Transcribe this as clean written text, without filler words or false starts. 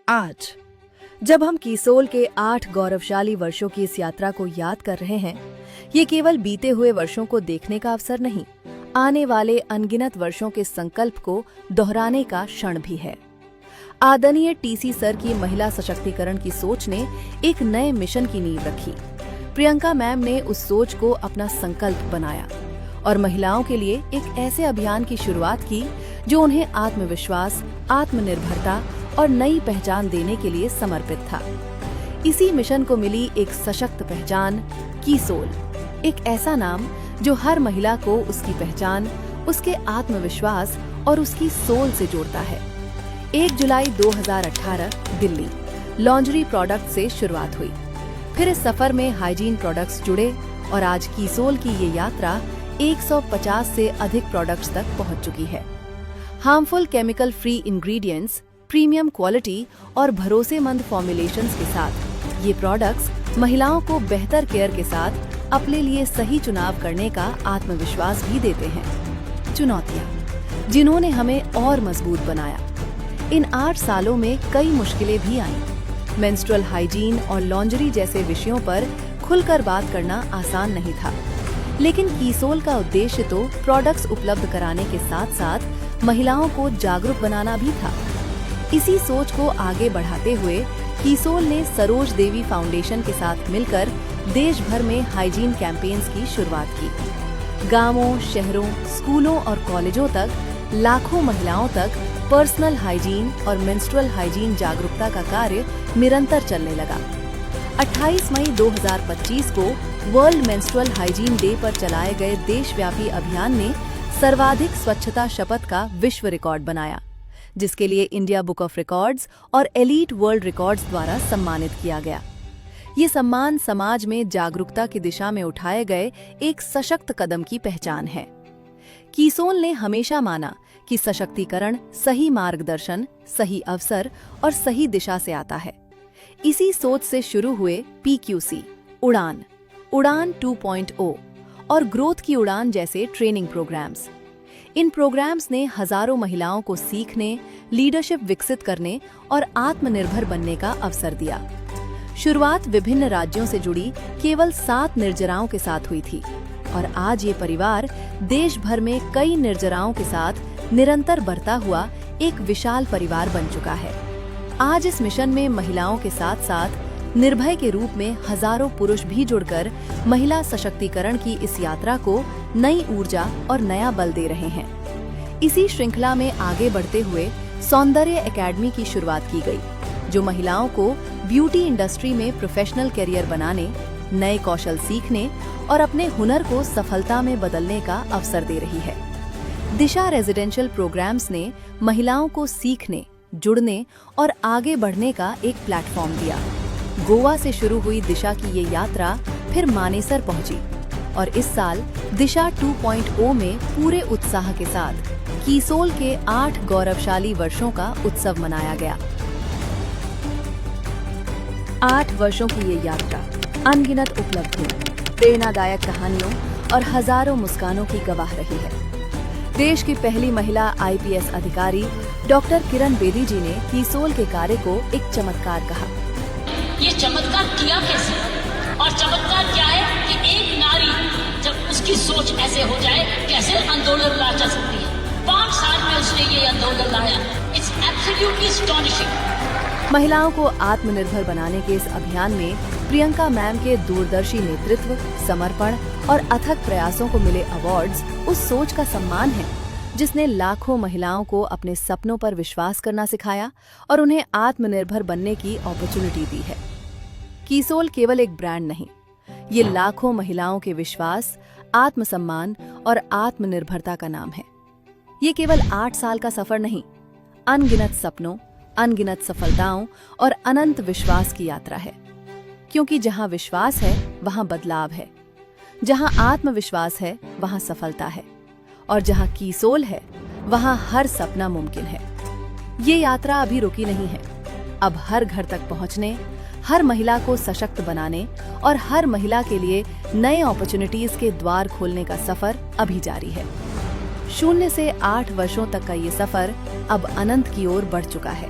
आज जब हम कीसोल के 8 गौरवशाली वर्षों की इस यात्रा को याद कर रहे हैं, ये केवल बीते हुए वर्षों को देखने का अवसर नहीं, आने वाले अनगिनत वर्षों के संकल्प को दोहराने का क्षण भी है। आदरणीय टीसी सर की महिला सशक्तिकरण की सोच ने एक नए मिशन की नींव रखी। प्रियंका मैम ने उस सोच को अपना संकल्प बनाया और महिलाओं के लिए एक ऐसे अभियान की शुरुआत की जो उन्हें आत्मविश्वास, आत्मनिर्भरता और नई पहचान देने के लिए समर्पित था। इसी मिशन को मिली एक सशक्त पहचान, कीसोल, एक ऐसा नाम जो हर महिला को उसकी पहचान, उसके आत्मविश्वास और उसकी सोल से जोड़ता है। 1 जुलाई 2018 दिल्ली लॉन्ड्री प्रोडक्ट से शुरुआत हुई। फिर इस सफर में हाइजीन प्रोडक्ट्स जुड़े और आज कीसोल की ये यात्रा 150 से अधिक प्रोडक्ट्स तक पहुंच चुकी है। Harmful chemical free ingredients, premium quality और भरोसेमंद फॉर्मुलेशंस के साथ ये प्रोडक्ट्स महिलाओं को बेहतर केयर के साथ अपने लिए सही चुनाव करने का आत्मविश्वास भी देते हैं। चुनौतियां जिन्होंने हमें और मजबूत बनाया। इन 8 सालों में कई मुश्किलें भी आईं। मेंस्ट्रुअल हाइजीन और लॉन्ड्री जैसे विषयों पर खुलकर बात करना आसान नहीं था, लेकिन कीसोल का उद्देश्य तो प्रोडक्ट्स उपलब्ध कराने के साथ साथ महिलाओं को जागरूक बनाना भी था। इसी सोच को आगे बढ़ाते हुए कीसोल ने सरोज देवी फाउंडेशन के साथ मिलकर देश भर में हाइजीन कैंपेन्स की शुरुआत की। गांवों, शहरों, स्कूलों और कॉलेजों तक लाखों महिलाओं तक पर्सनल हाइजीन और मेंस्ट्रुअल हाइजीन जागरूकता का कार्य निरंतर चलने लगा। 28 मई 2025 को वर्ल्ड मेंस्ट्रुअल हाइजीन डे पर चलाए गए देशव्यापी अभियान ने सर्वाधिक स्वच्छता शपथ का विश्व रिकॉर्ड बनाया, जिसके लिए इंडिया बुक ऑफ रिकॉर्ड्स और एलीट वर्ल्ड रिकॉर्ड्स द्वारा सम्मानित किया गया। ये सम्मान समाज में जागरूकता की दिशा में उठाए गए एक सशक्त कदम की पहचान है। कीसोल ने हमेशा माना कि सशक्तिकरण सही मार्गदर्शन, सही अवसर और सही दिशा से आता है। इसी सोच से शुरू हुए PQC, उड़ान, उड़ान 2.0 और ग्रोथ की उड़ान जैसे ट्रेनिंग प्रोग्राम्स। इन प्रोग्राम्स ने हजारों महिलाओं को सीखने, लीडरशिप विकसित करने और आत्मनिर्भर बनने का अवसर दिया। शुरुआत विभिन्न राज्यों से जुड़ी केवल 7 निर्जराओं के साथ हुई थी और आज ये परिवार देश भर में कई निर्जराओं के साथ निरंतर बढ़ता हुआ एक विशाल परिवार बन चुका है। आज इस मिशन में महिलाओं के साथ साथ निर्भय के रूप में हजारों पुरुष भी जुड़कर महिला सशक्तिकरण की इस यात्रा को नई ऊर्जा और नया बल दे रहे हैं। इसी श्रृंखला में आगे बढ़ते हुए सौंदर्य एकेडमी की शुरुआत की गई, जो महिलाओं को ब्यूटी इंडस्ट्री में प्रोफेशनल करियर बनाने, नए कौशल सीखने और अपने हुनर को सफलता में बदलने का अवसर दे रही है। दिशा रेजिडेंशियल प्रोग्राम्स ने महिलाओं को सीखने, जुड़ने और आगे बढ़ने का एक प्लेटफॉर्म दिया। गोवा से शुरू हुई दिशा की ये यात्रा फिर मानेसर पहुंची और इस साल दिशा 2.0 में पूरे उत्साह के साथ कीसोल के 8 गौरवशाली वर्षों का उत्सव मनाया गया। 8 वर्षों की ये यात्रा अनगिनत उपलब्धियों, प्रेरणादायक कहानियों और हजारों मुस्कानों की गवाह रही है। देश की पहली महिला IPS अधिकारी डॉक्टर किरण बेदी जी ने कीसोल के कार्य को एक चमत्कार कहा। ये चमत्कार किया कैसे? और चमत्कार क्या है कि एक नारी जब उसकी सोच ऐसे हो जाए, कैसे आंदोलन ला जा सकती है। 5 साल में उसने ये आंदोलन लाया। It's absolutely astonishing. महिलाओं को आत्मनिर्भर बनाने के इस अभियान में प्रियंका मैम के दूरदर्शी नेतृत्व, समर्पण और अथक प्रयासों को मिले अवार्ड्स उस सोच का सम्मान है जिसने लाखों महिलाओं को अपने सपनों पर विश्वास करना सिखाया और उन्हें आत्मनिर्भर बनने की अपॉर्चुनिटी दी है। कीसोल केवल एक ब्रांड नहीं, ये लाखों महिलाओं के विश्वास, आत्मसम्मान और आत्मनिर्भरता का नाम है। ये केवल 8 साल का सफर नहीं, अनगिनत सपनों, अनगिनत सफलताओं और अनंत विश्वास की यात्रा है। क्योंकि जहां विश्वास है वहां बदलाव है, जहां आत्मविश्वास है वहां सफलता है और जहां कीसोल है वहां हर सपना मुमकिन है। ये यात्रा अभी रुकी नहीं है। अब हर घर तक पहुंचने, हर महिला को सशक्त बनाने और हर महिला के लिए नए अपॉर्चुनिटीज के द्वार खोलने का सफर अभी जारी है। 0 से 8 वर्षों तक का ये सफर अब अनंत की ओर बढ़ चुका है।